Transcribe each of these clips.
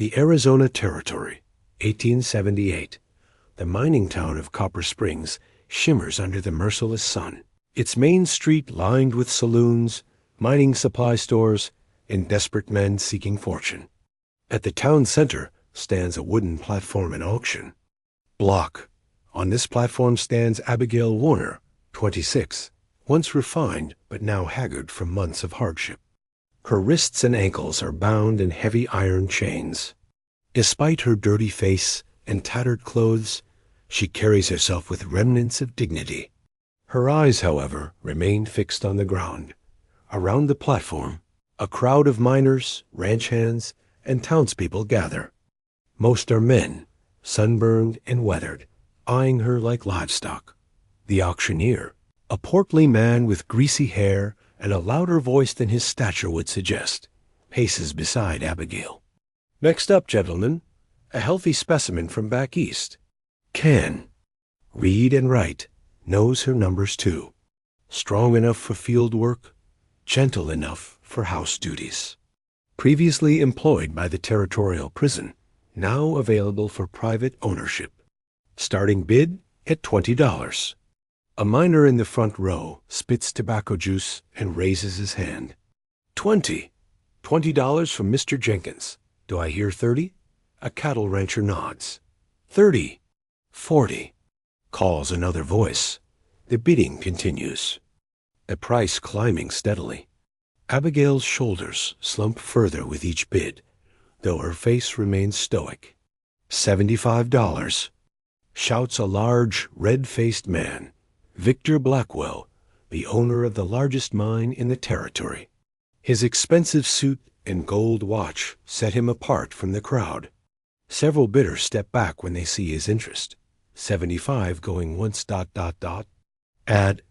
The Arizona Territory, 1878. The mining town of Copper Springs shimmers under the merciless sun, its main street lined with saloons, mining supply stores, and desperate men seeking fortune. At the town center stands a wooden platform in auction. Block. On this platform stands Abigail Warner, 26, once refined but now haggard from months of hardship. Her wrists and ankles are bound in heavy iron chains. Despite her dirty face and tattered clothes, she carries herself with remnants of dignity. Her eyes, however, remain fixed on the ground. Around the platform, a crowd of miners, ranch hands, and townspeople gather. Most are men, sunburned and weathered, eyeing her like livestock. The auctioneer, a portly man with greasy hair and a louder voice than his stature would suggest, paces beside Abigail. Next up, gentlemen, a healthy specimen from back east. Can read and write, knows her numbers too. Strong enough for field work, gentle enough for house duties. Previously employed by the territorial prison, now available for private ownership. Starting bid at $20. A miner in the front row spits tobacco juice and raises his hand. $20 from Mr. Jenkins. Do I hear 30? A cattle rancher nods. 30. 40. Calls another voice. The bidding continues. The price climbing steadily. Abigail's shoulders slump further with each bid, though her face remains stoic. $75. Shouts a large, red-faced man, Victor Blackwell, the owner of the largest mine in the territory. His expensive suit and gold watch set him apart from the crowd. Several bidders step back when they see his interest. 75 going once ... At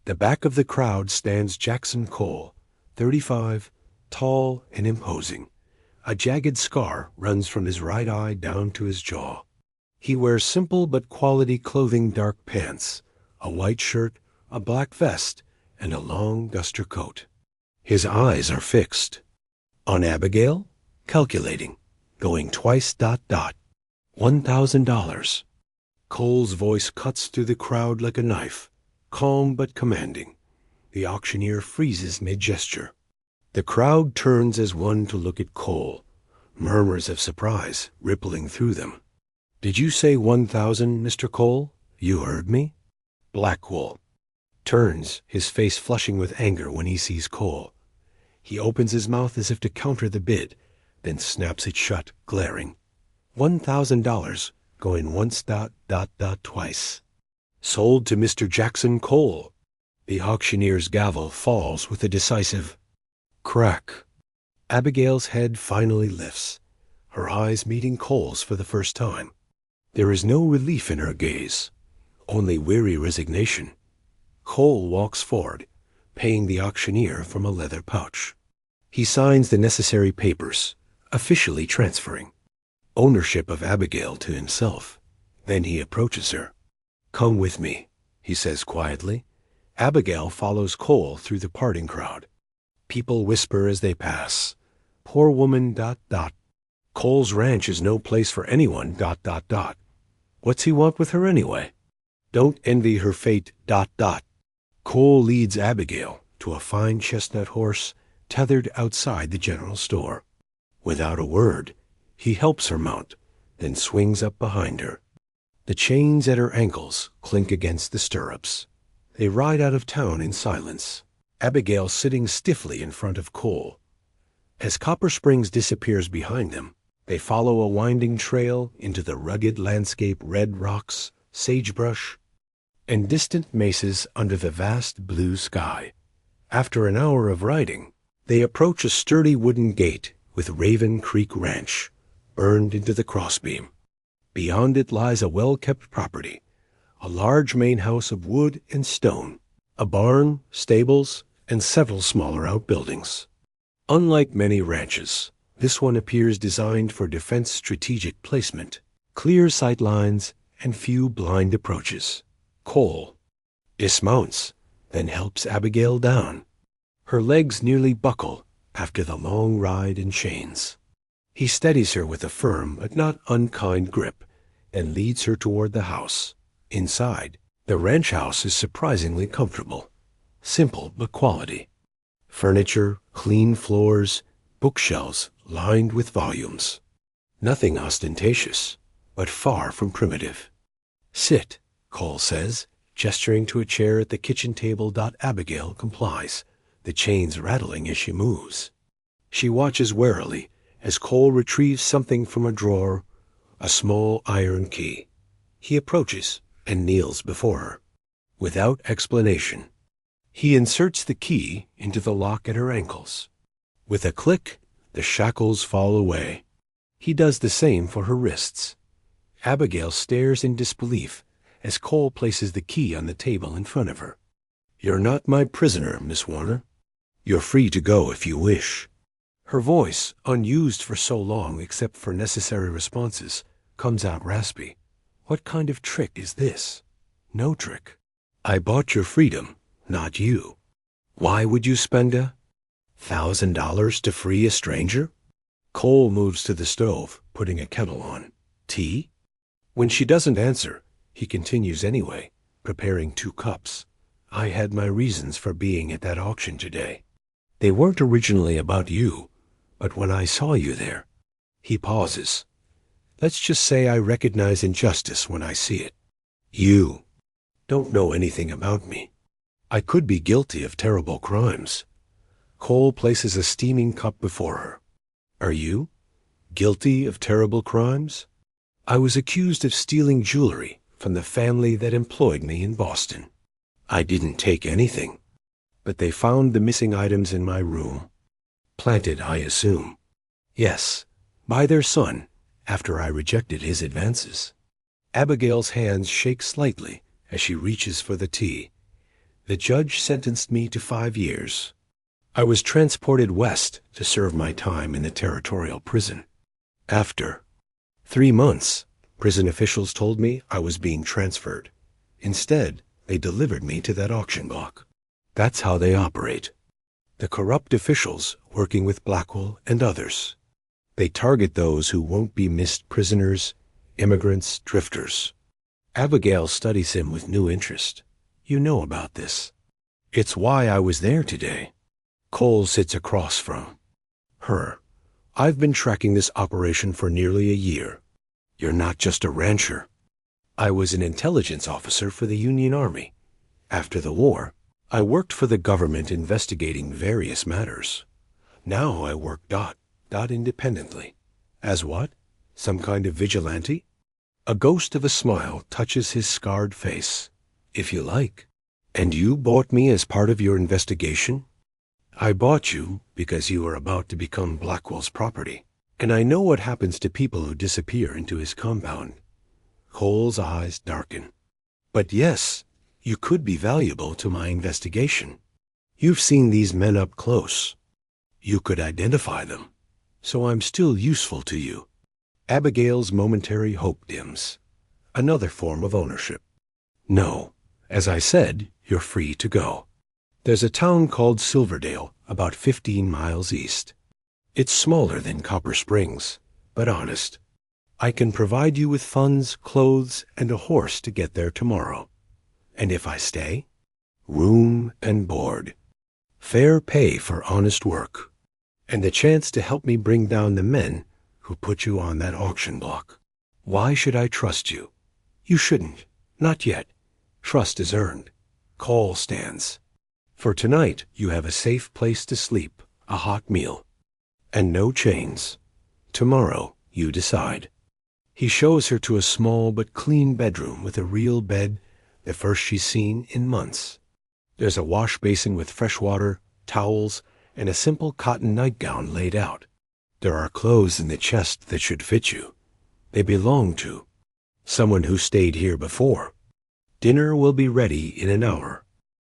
the back of the crowd stands Jackson Cole, 35, tall and imposing. A jagged scar runs from his right eye down to his jaw. He wears simple but quality clothing, dark pants, a white shirt, a black vest, and a long duster coat. His eyes are fixed on Abigail, calculating, going twice ... $1,000. Cole's voice cuts through the crowd like a knife, calm but commanding. The auctioneer freezes mid-gesture. The crowd turns as one to look at Cole, murmurs of surprise rippling through them. Did you say 1,000, Mr. Cole? You heard me? Blackwell turns, his face flushing with anger when he sees Cole. He opens his mouth as if to counter the bid, then snaps it shut, glaring. $1,000, going once ... twice. Sold to Mr. Jackson Cole. The auctioneer's gavel falls with a decisive crack. Abigail's head finally lifts, her eyes meeting Cole's for the first time. There is no relief in her gaze, only weary resignation. Cole walks forward, paying the auctioneer from a leather pouch. He signs the necessary papers, officially transferring ownership of Abigail to himself. Then he approaches her. Come with me, he says quietly. Abigail follows Cole through the parting crowd. People whisper as they pass. Poor woman ... Cole's ranch is no place for anyone ... What's he want with her anyway? Don't envy her fate ... Cole leads Abigail to a fine chestnut horse tethered outside the general store. Without a word, he helps her mount, then swings up behind her. The chains at her ankles clink against the stirrups. They ride out of town in silence, Abigail sitting stiffly in front of Cole. As Copper Springs disappears behind them, they follow a winding trail into the rugged landscape, red rocks, sagebrush, and distant mesas under the vast blue sky. After an hour of riding, they approach a sturdy wooden gate with Raven Creek Ranch, burned into the crossbeam. Beyond it lies a well-kept property, a large main house of wood and stone, a barn, stables, and several smaller outbuildings. Unlike many ranches, this one appears designed for defense strategic placement, clear sight lines, and few blind approaches. Cole dismounts, then helps Abigail down. Her legs nearly buckle after the long ride in chains. He steadies her with a firm but not unkind grip and leads her toward the house. Inside, the ranch house is surprisingly comfortable. Simple but quality. Furniture, clean floors, bookshelves lined with volumes. Nothing ostentatious, but far from primitive. "Sit," Cole says, gesturing to a chair at the kitchen table. Abigail complies, the chains rattling as she moves. She watches warily as Cole retrieves something from a drawer, a small iron key. He approaches and kneels before her. Without explanation, he inserts the key into the lock at her ankles. With a click, the shackles fall away. He does the same for her wrists. Abigail stares in disbelief as Cole places the key on the table in front of her. "You're not my prisoner, Miss Warner. You're free to go if you wish." Her voice, unused for so long except for necessary responses, comes out raspy. What kind of trick is this? No trick. I bought your freedom, not you. Why would you spend $1,000 to free a stranger? Cole moves to the stove, putting a kettle on. Tea? When she doesn't answer, he continues anyway, preparing 2 cups. I had my reasons for being at that auction today. They weren't originally about you, but when I saw you there. He pauses. Let's just say I recognize injustice when I see it. You don't know anything about me. I could be guilty of terrible crimes. Cole places a steaming cup before her. Are you guilty of terrible crimes? I was accused of stealing jewelry from the family that employed me in Boston. I didn't take anything, but they found the missing items in my room. Planted, I assume. Yes, by their son, after I rejected his advances. Abigail's hands shake slightly as she reaches for the tea. The judge sentenced me to 5 years. I was transported west to serve my time in the territorial prison. After 3 months, prison officials told me I was being transferred. Instead, they delivered me to that auction block. That's how they operate. The corrupt officials working with Blackwell and others. They target those who won't be missed prisoners, immigrants, drifters. Abigail studies him with new interest. You know about this. It's why I was there today. Cole sits across from her. I've been tracking this operation for nearly a year. You're not just a rancher. I was an intelligence officer for the Union Army. After the war, I worked for the government investigating various matters. Now I work independently. As what? Some kind of vigilante? A ghost of a smile touches his scarred face. If you like. And you bought me as part of your investigation? I bought you because you were about to become Blackwell's property, and I know what happens to people who disappear into his compound. Cole's eyes darken. But yes, you could be valuable to my investigation. You've seen these men up close. You could identify them, so I'm still useful to you. Abigail's momentary hope dims. Another form of ownership. No, as I said, you're free to go. There's a town called Silverdale, about 15 miles east. It's smaller than Copper Springs, but honest. I can provide you with funds, clothes, and a horse to get there tomorrow. And if I stay, room and board. Fair pay for honest work. And the chance to help me bring down the men who put you on that auction block. Why should I trust you? You shouldn't. Not yet. Trust is earned. Call stands. For tonight, you have a safe place to sleep, a hot meal, and no chains. Tomorrow, you decide. He shows her to a small but clean bedroom with a real bed, the first she's seen in months. There's a wash basin with fresh water, towels, and a simple cotton nightgown laid out. There are clothes in the chest that should fit you. They belong to someone who stayed here before. Dinner will be ready in an hour.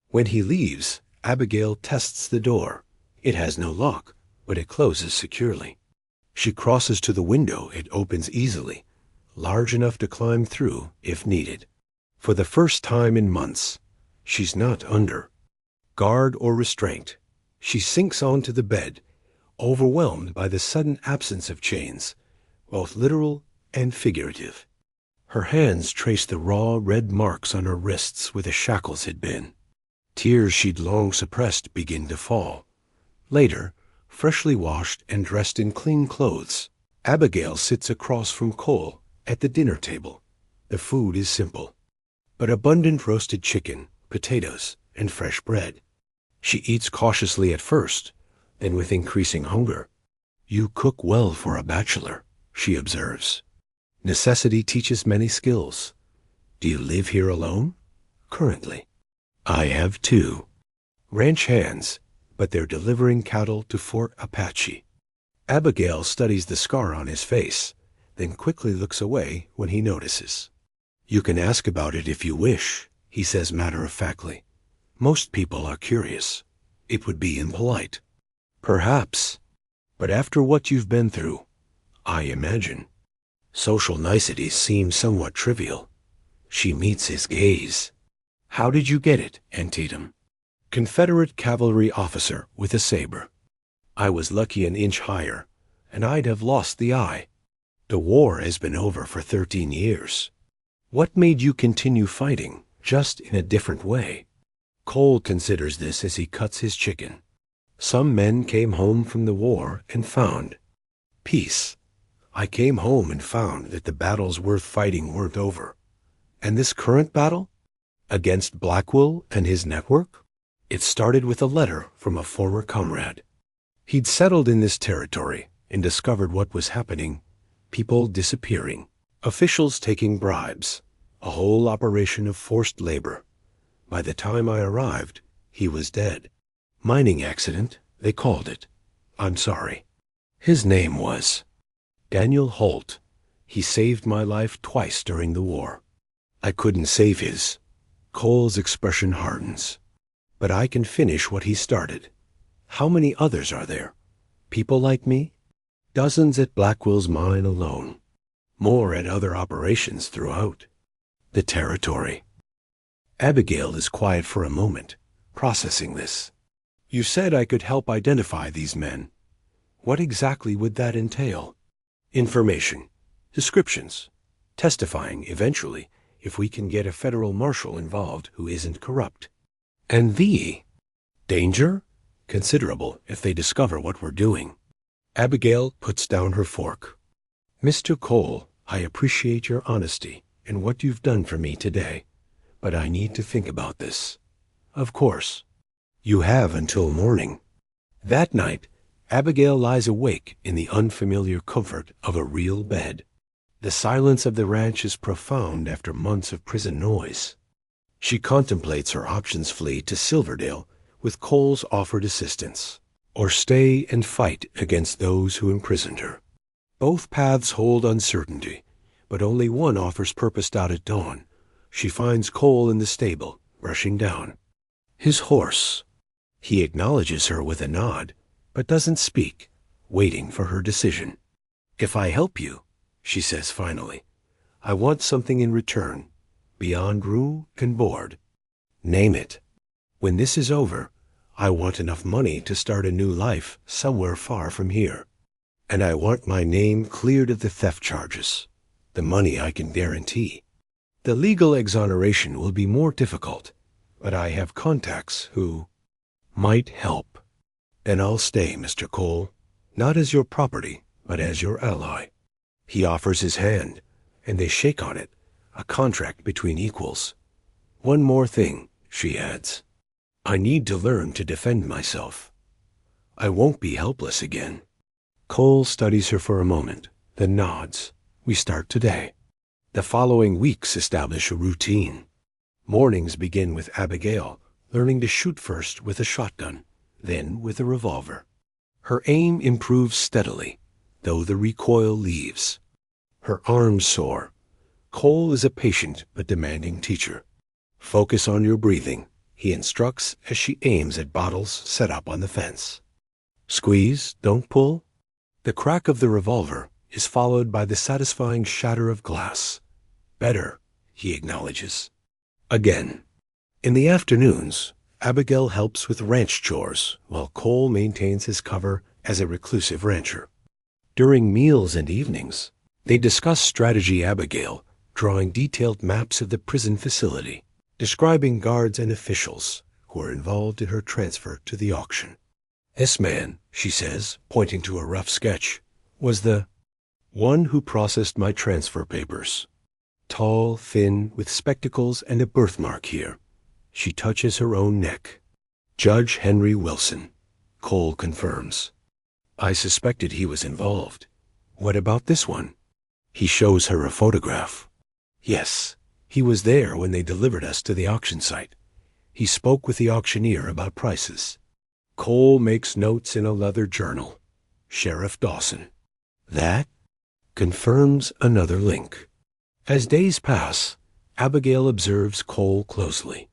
When he leaves, Abigail tests the door. It has no lock, but it closes securely. She crosses to the window. It opens easily, large enough to climb through if needed. For the first time in months, she's not under guard or restraint. She sinks onto the bed, overwhelmed by the sudden absence of chains, both literal and figurative. Her hands traced the raw red marks on her wrists where the shackles had been. Tears she'd long suppressed begin to fall. Later, freshly washed and dressed in clean clothes, Abigail sits across from Cole at the dinner table. The food is simple, but abundant roasted chicken, potatoes, and fresh bread. She eats cautiously at first, then with increasing hunger. "You cook well for a bachelor," she observes. "Necessity teaches many skills. Do you live here alone?" "Currently." "I have two. Ranch hands, but they're delivering cattle to Fort Apache." Abigail studies the scar on his face, then quickly looks away when he notices. "You can ask about it if you wish," he says matter-of-factly. "Most people are curious. It would be impolite." "Perhaps. But after what you've been through, I imagine. Social niceties seem somewhat trivial." She meets his gaze. "How did you get it, Antietam?" "Confederate cavalry officer with a saber. I was lucky an inch higher, and I'd have lost the eye. The war has been over for 13 years. What made you continue fighting, just in a different way?" Cole considers this as he cuts his chicken. "Some men came home from the war and found peace. I came home and found that the battles worth fighting weren't over. And this current battle? Against Blackwell and his network? It started with a letter from a former comrade. He'd settled in this territory and discovered what was happening. People disappearing, officials taking bribes, a whole operation of forced labor. By the time I arrived, he was dead. Mining accident, they called it. I'm sorry. His name was Daniel Holt. He saved my life twice during the war. I couldn't save his." Cole's expression hardens. "But I can finish what he started. How many others are there? People like me? Dozens at Blackwell's mine alone. More at other operations throughout the territory." Abigail is quiet for a moment, processing this. "You said I could help identify these men. What exactly would that entail?" "Information, descriptions, testifying eventually, if we can get a federal marshal involved who isn't corrupt." "And the danger?" "Considerable if they discover what we're doing." Abigail puts down her fork. "Mr. Cole, I appreciate your honesty and what you've done for me today, but I need to think about this." "Of course. You have until morning." That night, Abigail lies awake in the unfamiliar comfort of a real bed. The silence of the ranch is profound after months of prison noise. She contemplates her options: flee to Silverdale with Cole's offered assistance, or stay and fight against those who imprisoned her. Both paths hold uncertainty, but only one offers purpose. At dawn, she finds Cole in the stable, brushing down his horse. He acknowledges her with a nod, but doesn't speak, waiting for her decision. "If I help you," she says finally, "I want something in return, beyond room and board." "Name it." "When this is over, I want enough money to start a new life somewhere far from here. And I want my name cleared of the theft charges. The money I can guarantee. The legal exoneration will be more difficult, but I have contacts who might help. And I'll stay, Mr. Cole, not as your property, but as your ally." He offers his hand, and they shake on it, a contract between equals. "One more thing," she adds. "I need to learn to defend myself. I won't be helpless again." Cole studies her for a moment, then nods. "We start today." The following weeks establish a routine. Mornings begin with Abigail learning to shoot first with a shotgun, then with a revolver. Her aim improves steadily, though the recoil leaves. Her arms sore. Cole is a patient but demanding teacher. "Focus on your breathing," he instructs as she aims at bottles set up on the fence. "Squeeze, don't pull." The crack of the revolver is followed by the satisfying shatter of glass. "Better," he acknowledges. Again. In the afternoons, Abigail helps with ranch chores while Cole maintains his cover as a reclusive rancher. During meals and evenings, they discuss strategy. Abigail, drawing detailed maps of the prison facility, describing guards and officials who are involved in her transfer to the auction. This man, she says, pointing to a rough sketch, was the one who processed my transfer papers. Tall, thin, with spectacles and a birthmark here. She touches her own neck. Judge Henry Wilson, Cole confirms. I suspected he was involved. What about this one? He shows her a photograph. Yes, he was there when they delivered us to the auction site. He spoke with the auctioneer about prices. Cole makes notes in a leather journal. Sheriff Dawson. That confirms another link. As days pass, Abigail observes Cole closely.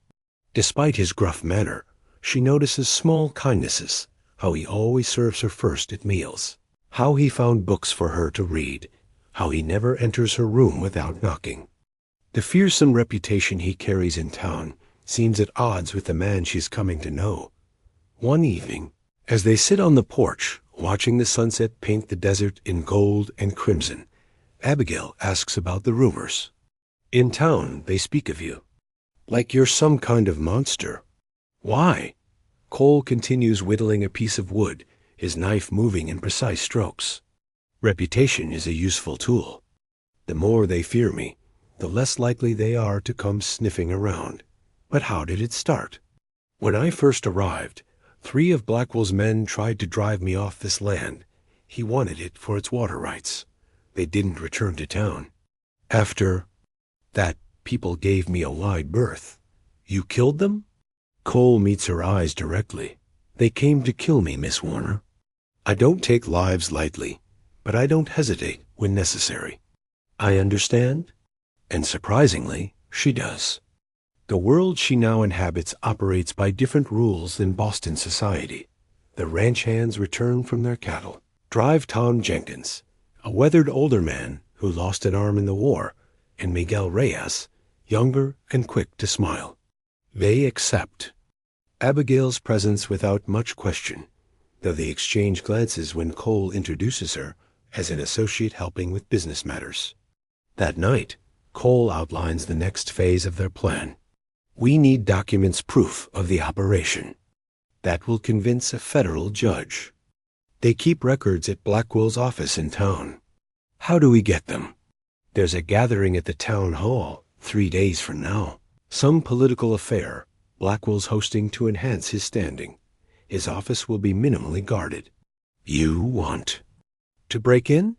Despite his gruff manner, she notices small kindnesses, how he always serves her first at meals, how he found books for her to read, how he never enters her room without knocking. The fearsome reputation he carries in town seems at odds with the man she's coming to know. One evening, as they sit on the porch, watching the sunset paint the desert in gold and crimson, Abigail asks about the rumors. In town, they speak of you. Like you're some kind of monster. Why? Cole continues whittling a piece of wood, his knife moving in precise strokes. Reputation is a useful tool. The more they fear me, the less likely they are to come sniffing around. But how did it start? When I first arrived, 3 of Blackwell's men tried to drive me off this land. He wanted it for its water rights. They didn't return to town. After that, people gave me a wide berth. You killed them? Cole meets her eyes directly. They came to kill me, Miss Warner. I don't take lives lightly, but I don't hesitate when necessary. I understand? And surprisingly, she does. The world she now inhabits operates by different rules than Boston society. The ranch hands return from their cattle. Drive Tom Jenkins, a weathered older man who lost an arm in the war, and Miguel Reyes, younger and quick to smile. They accept Abigail's presence without much question, though they exchange glances when Cole introduces her as an associate helping with business matters. That night, Cole outlines the next phase of their plan. We need documents proof of the operation. That will convince a federal judge. They keep records at Blackwell's office in town. How do we get them? There's a gathering at the town hall 3 days from now. Some political affair Blackwell's hosting to enhance his standing. His office will be minimally guarded. You want to break in?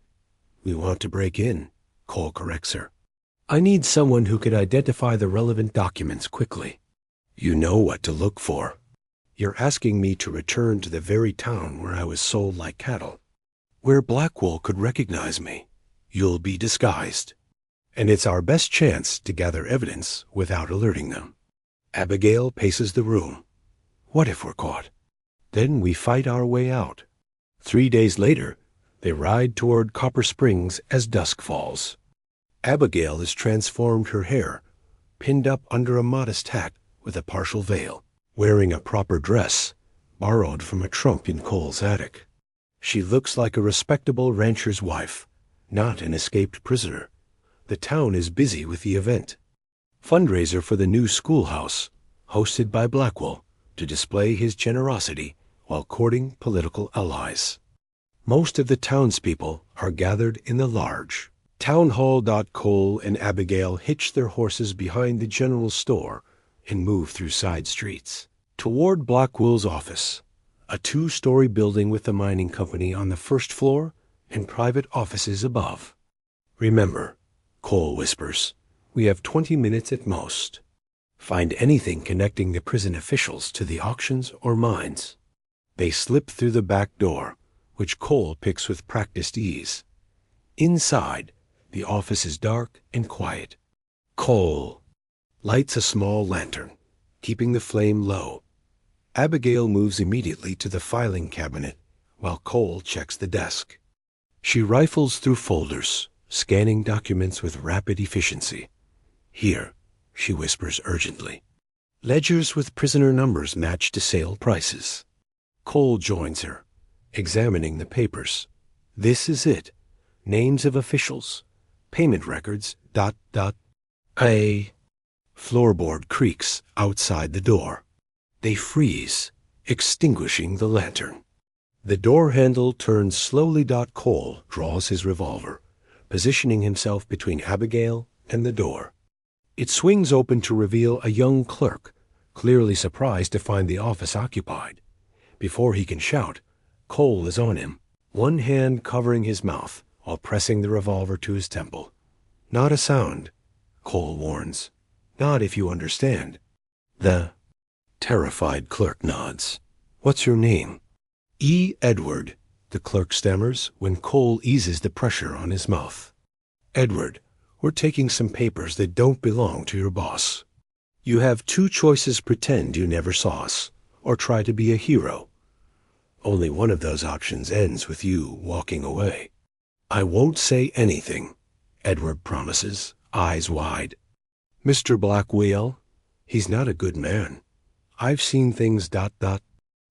We want to break in, Cole corrects her. I need someone who could identify the relevant documents quickly. You know what to look for. You're asking me to return to the very town where I was sold like cattle. Where Blackwell could recognize me. You'll be disguised. And it's our best chance to gather evidence without alerting them. Abigail paces the room. What if we're caught? Then we fight our way out. 3 days later, they ride toward Copper Springs as dusk falls. Abigail has transformed her hair, pinned up under a modest hat with a partial veil, wearing a proper dress, borrowed from a trunk in Cole's attic. She looks like a respectable rancher's wife, not an escaped prisoner. The town is busy with the event. Fundraiser for the new schoolhouse, hosted by Blackwell, to display his generosity while courting political allies. Most of the townspeople are gathered in the large town hall. Cole and Abigail hitch their horses behind the general store and move through side streets toward Blackwell's office, a 2-story building with the mining company on the first floor and private offices above. Remember, Cole whispers, we have 20 minutes at most. Find anything connecting the prison officials to the auctions or mines. They slip through the back door, which Cole picks with practiced ease. Inside, the office is dark and quiet. Cole lights a small lantern, keeping the flame low. Abigail moves immediately to the filing cabinet, while Cole checks the desk. She rifles through folders, scanning documents with rapid efficiency. Here, she whispers urgently. Ledgers with prisoner numbers match to sale prices. Cole joins her, examining the papers. This is it. Names of officials. Payment records. ... A floorboard creaks outside the door. They freeze, extinguishing the lantern. The door handle turns slowly. Cole draws his revolver, positioning himself between Abigail and the door. It swings open to reveal a young clerk, clearly surprised to find the office occupied. Before he can shout, Cole is on him, one hand covering his mouth while pressing the revolver to his temple. Not a sound, Cole warns. Not if you understand. The terrified clerk nods. What's your name? E. Edward, the clerk stammers when Cole eases the pressure on his mouth. Edward, we're taking some papers that don't belong to your boss. You have two choices: pretend you never saw us, or try to be a hero. Only one of those options ends with you walking away. I won't say anything, Edward promises, eyes wide. Mr. Blackwell, he's not a good man. I've seen things. ...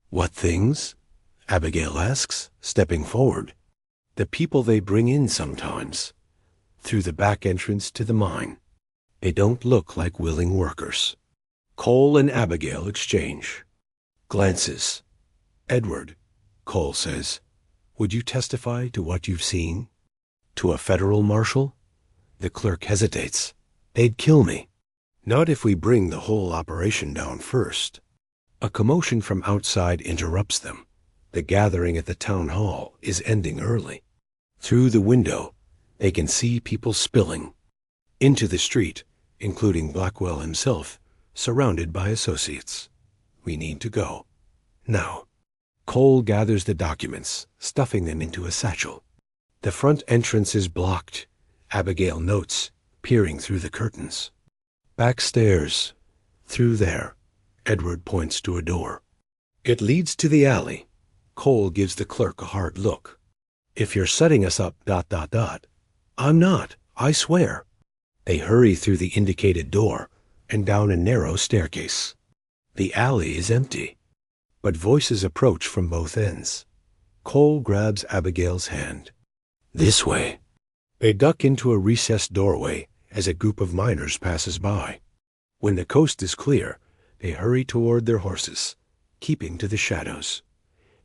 What things? Abigail asks, stepping forward. The people they bring in sometimes, through the back entrance to the mine. They don't look like willing workers. Cole and Abigail exchange glances. Edward, Cole says, would you testify to what you've seen? To a federal marshal? The clerk hesitates. They'd kill me. Not if we bring the whole operation down first. A commotion from outside interrupts them. The gathering at the town hall is ending early. Through the window, they can see people spilling into the street, including Blackwell himself, surrounded by associates. We need to go. Now. Cole gathers the documents, stuffing them into a satchel. The front entrance is blocked, Abigail notes, peering through the curtains. Backstairs. Through there. Edward points to a door. It leads to the alley. Cole gives the clerk a hard look. If you're setting us up... I'm not, I swear. They hurry through the indicated door and down a narrow staircase. The alley is empty, but voices approach from both ends. Cole grabs Abigail's hand. This way. They duck into a recessed doorway as a group of miners passes by. When the coast is clear, they hurry toward their horses, keeping to the shadows.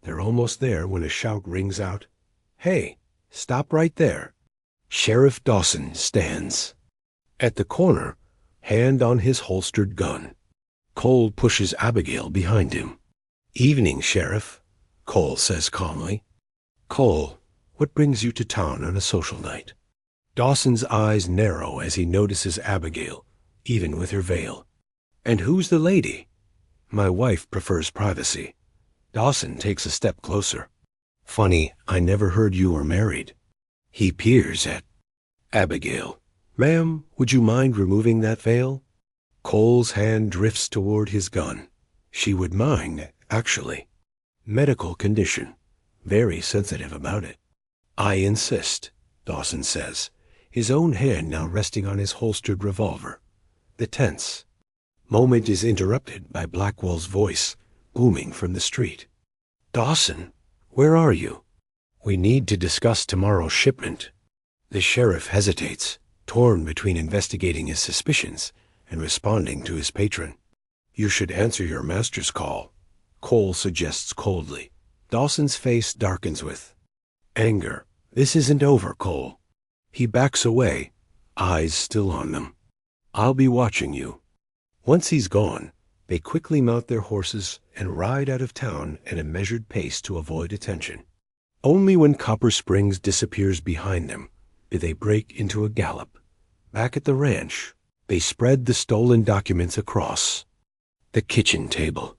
They're almost there when a shout rings out. Hey, stop right there. Sheriff Dawson stands. At the corner, hand on his holstered gun. Cole pushes Abigail behind him. Evening, Sheriff, Cole says calmly. Cole, what brings you to town on a social night? Dawson's eyes narrow as he notices Abigail, even with her veil. And who's the lady? My wife prefers privacy. Dawson takes a step closer. Funny, I never heard you were married. He peers at Abigail. Ma'am, would you mind removing that veil? Cole's hand drifts toward his gun. She would mind, actually. Medical condition. Very sensitive about it. I insist, Dawson says, his own hand now resting on his holstered revolver. The tense moment is interrupted by Blackwell's voice, booming from the street. Dawson, where are you? We need to discuss tomorrow's shipment. The sheriff hesitates, torn between investigating his suspicions and responding to his patron. You should answer your master's call, Cole suggests coldly. Dawson's face darkens with anger. This isn't over, Cole. He backs away, eyes still on them. I'll be watching you. Once he's gone, they quickly mount their horses and ride out of town at a measured pace to avoid attention. Only when Copper Springs disappears behind them do they break into a gallop. Back at the ranch, they spread the stolen documents across the kitchen table.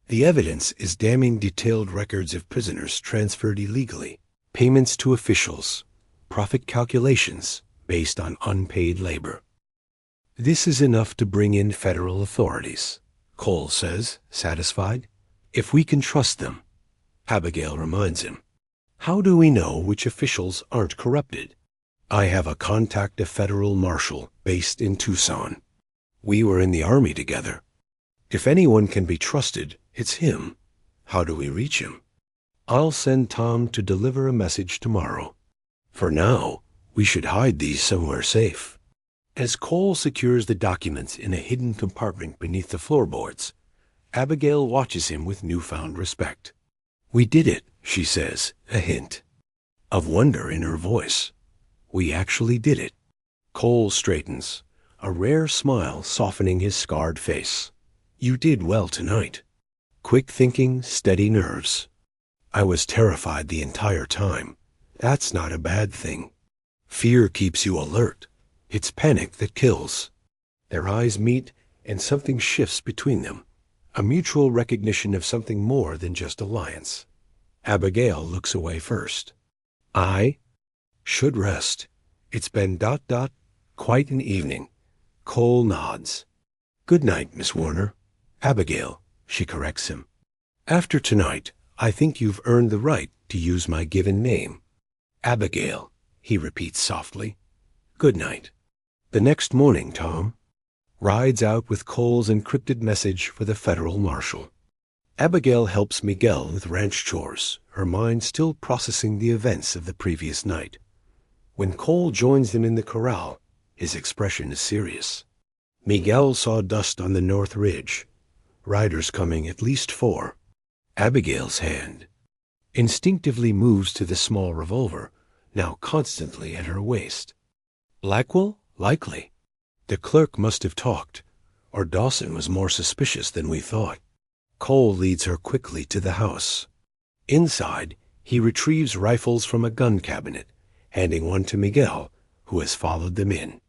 The evidence is damning detailed records of prisoners transferred illegally, payments to officials, profit calculations based on unpaid labor. This is enough to bring in federal authorities, Cole says, satisfied. If we can trust them. Abigail reminds him. How do we know which officials aren't corrupted? I have a contact, a federal marshal based in Tucson. We were in the army together. If anyone can be trusted, it's him. How do we reach him? I'll send Tom to deliver a message tomorrow. For now, we should hide these somewhere safe. As Cole secures the documents in a hidden compartment beneath the floorboards, Abigail watches him with newfound respect. "We did it," she says, a hint of wonder in her voice. "We actually did it." Cole straightens, a rare smile softening his scarred face. "You did well tonight. Quick thinking, steady nerves. I was terrified the entire time. That's not a bad thing. Fear keeps you alert. It's panic that kills." Their eyes meet, and something shifts between them, a mutual recognition of something more than just alliance. Abigail looks away first. "I should rest. It's been ... quite an evening." Cole nods. "Good night, Miss Warner." "Abigail," she corrects him. "After tonight, I think you've earned the right to use my given name." "Abigail," he repeats softly. "Good night." The next morning, Tom rides out with Cole's encrypted message for the federal marshal. Abigail helps Miguel with ranch chores, her mind still processing the events of the previous night. When Cole joins them in the corral, his expression is serious. Miguel saw dust on the north ridge. Riders coming, at least 4. Abigail's hand instinctively moves to the small revolver, now constantly at her waist. Blackwell? Likely. The clerk must have talked, or Dawson was more suspicious than we thought. Cole leads her quickly to the house. Inside, he retrieves rifles from a gun cabinet, handing one to Miguel, who has followed them in.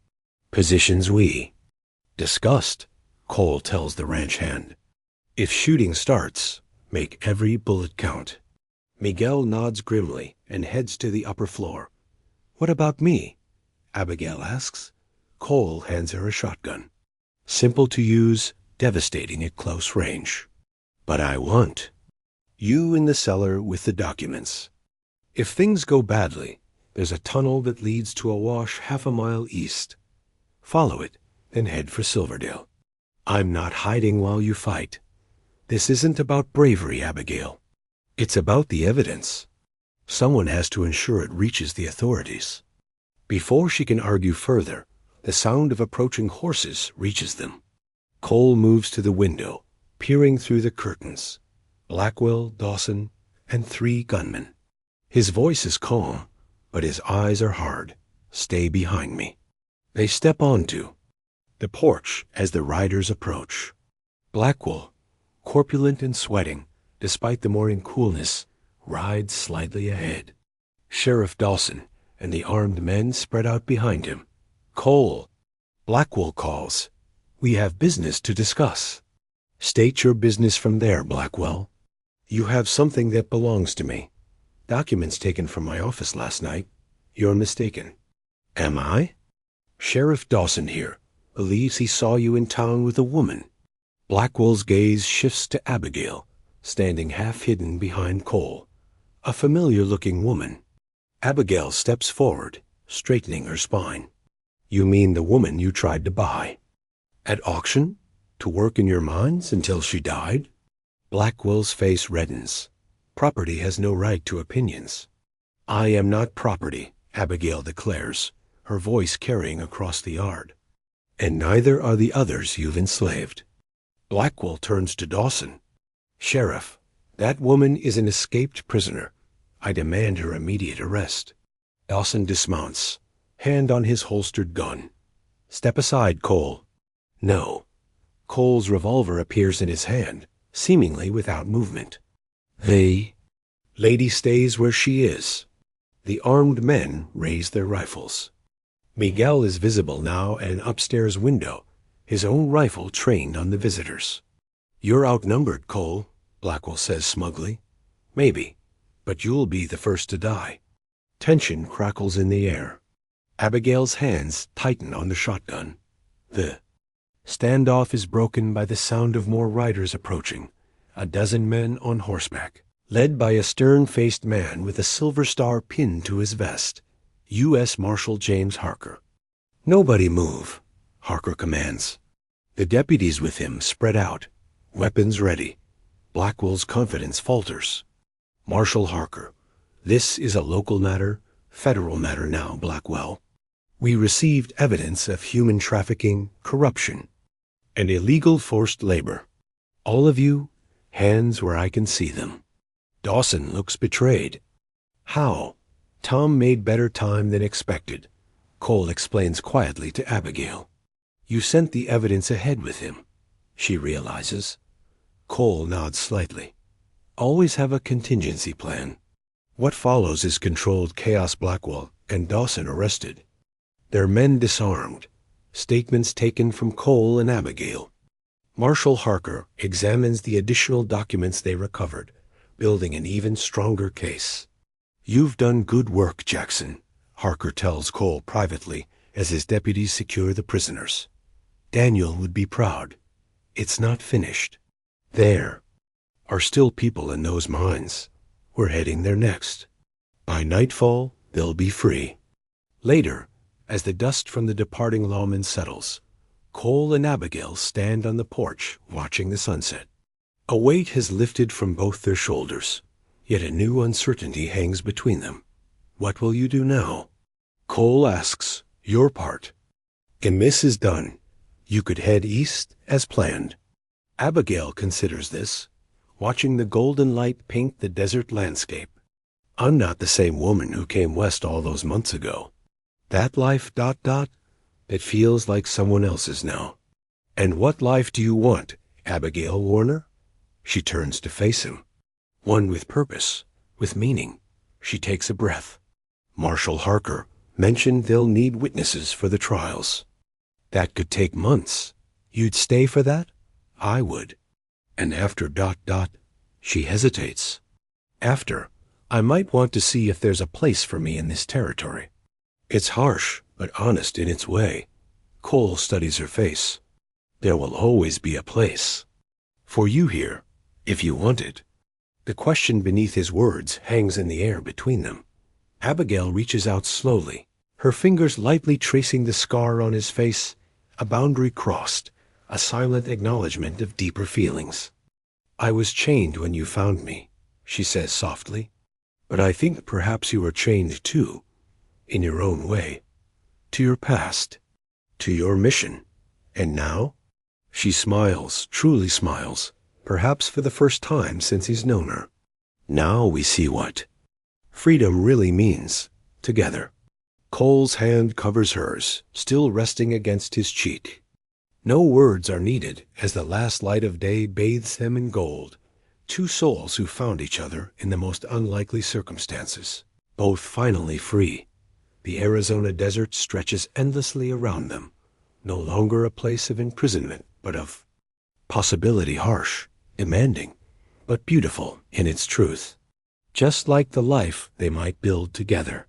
"Positions we discussed," Cole tells the ranch hand. "If shooting starts, make every bullet count." Miguel nods grimly and heads to the upper floor. "What about me?" Abigail asks. Cole hands her a shotgun. Simple to use, devastating at close range. "But I want you in the cellar with the documents. If things go badly, there's a tunnel that leads to a wash half a mile east. Follow it, then head for Silverdale. I'm not hiding while you fight. This isn't about bravery, Abigail. It's about the evidence. Someone has to ensure it reaches the authorities." Before she can argue further, the sound of approaching horses reaches them. Cole moves to the window, peering through the curtains. Blackwell, Dawson, and 3 gunmen. His voice is calm, but his eyes are hard. "Stay behind me." They step onto the porch as the riders approach. Blackwell, corpulent and sweating, despite the morning coolness, rides slightly ahead. Sheriff Dawson and the armed men spread out behind him. "Cole," Blackwell calls. "We have business to discuss." "State your business from there, Blackwell." "You have something that belongs to me. Documents taken from my office last night." "You're mistaken." "Am I?" "Sheriff Dawson here believes he saw you in town with a woman." Blackwell's gaze shifts to Abigail, standing half-hidden behind Cole. A familiar-looking woman. Abigail steps forward, straightening her spine. "You mean the woman you tried to buy?" "At auction? To work in your mines until she died?" Blackwell's face reddens. Property has no right to opinions. "I am not property," Abigail declares, her voice carrying across the yard. "And neither are the others you've enslaved." Blackwell turns to Dawson. "Sheriff, that woman is an escaped prisoner. I demand her immediate arrest." Dawson dismounts, hand on his holstered gun. "Step aside, Cole." "No." Cole's revolver appears in his hand, seemingly without movement. The lady stays where she is. The armed men raise their rifles. Miguel is visible now at an upstairs window, his own rifle trained on the visitors. "You're outnumbered, Cole," Blackwell says smugly. "Maybe, but you'll be the first to die." Tension crackles in the air. Abigail's hands tighten on the shotgun. The standoff is broken by the sound of more riders approaching, a dozen men on horseback, led by a stern-faced man with a silver star pinned to his vest, U.S. Marshal James Harker. "Nobody move," Harker commands. The deputies with him spread out, weapons ready. Blackwell's confidence falters. Marshal Harker, this is a local matter, federal matter now, Blackwell. We received evidence of human trafficking, corruption, and illegal forced labor. All of you, hands where I can see them. Dawson looks betrayed. How? Tom made better time than expected. Cole explains quietly to Abigail. You sent the evidence ahead with him, she realizes. Cole nods slightly. Always have a contingency plan. What follows is controlled chaos. Blackwell and Dawson arrested. Their men disarmed. Statements taken from Cole and Abigail. Marshal Harker examines the additional documents they recovered, building an even stronger case. You've done good work, Jackson, Harker tells Cole privately as his deputies secure the prisoners. Daniel would be proud. It's not finished. There are still people in those mines. We're heading there next. By nightfall, they'll be free. Later, as the dust from the departing lawmen settles, Cole and Abigail stand on the porch watching the sunset. A weight has lifted from both their shoulders, yet a new uncertainty hangs between them. What will you do now? Cole asks, your part. And this is done. You could head east as planned. Abigail considers this, watching the golden light paint the desert landscape. I'm not the same woman who came west all those months ago. That life, it feels like someone else's now. And what life do you want, Abigail Warner? She turns to face him. One with purpose, with meaning. She takes a breath. Marshal Harker mentioned they'll need witnesses for the trials. That could take months. You'd stay for that? I would. And after ... She hesitates. After, I might want to see if there's a place for me in this territory. It's harsh, but honest in its way. Cole studies her face. There will always be a place. For you here, if you want it. The question beneath his words hangs in the air between them. Abigail reaches out slowly, her fingers lightly tracing the scar on his face, a boundary crossed, a silent acknowledgement of deeper feelings. I was chained when you found me, she says softly. But I think perhaps you were chained too, in your own way, to your past, to your mission. And now? She smiles, truly smiles, perhaps for the first time since he's known her. Now we see what freedom really means, together. Cole's hand covers hers, still resting against his cheek. No words are needed as the last light of day bathes them in gold. Two souls who found each other in the most unlikely circumstances, both finally free. The Arizona desert stretches endlessly around them, no longer a place of imprisonment, but of possibility, harsh, demanding, but beautiful in its truth, just like the life they might build together.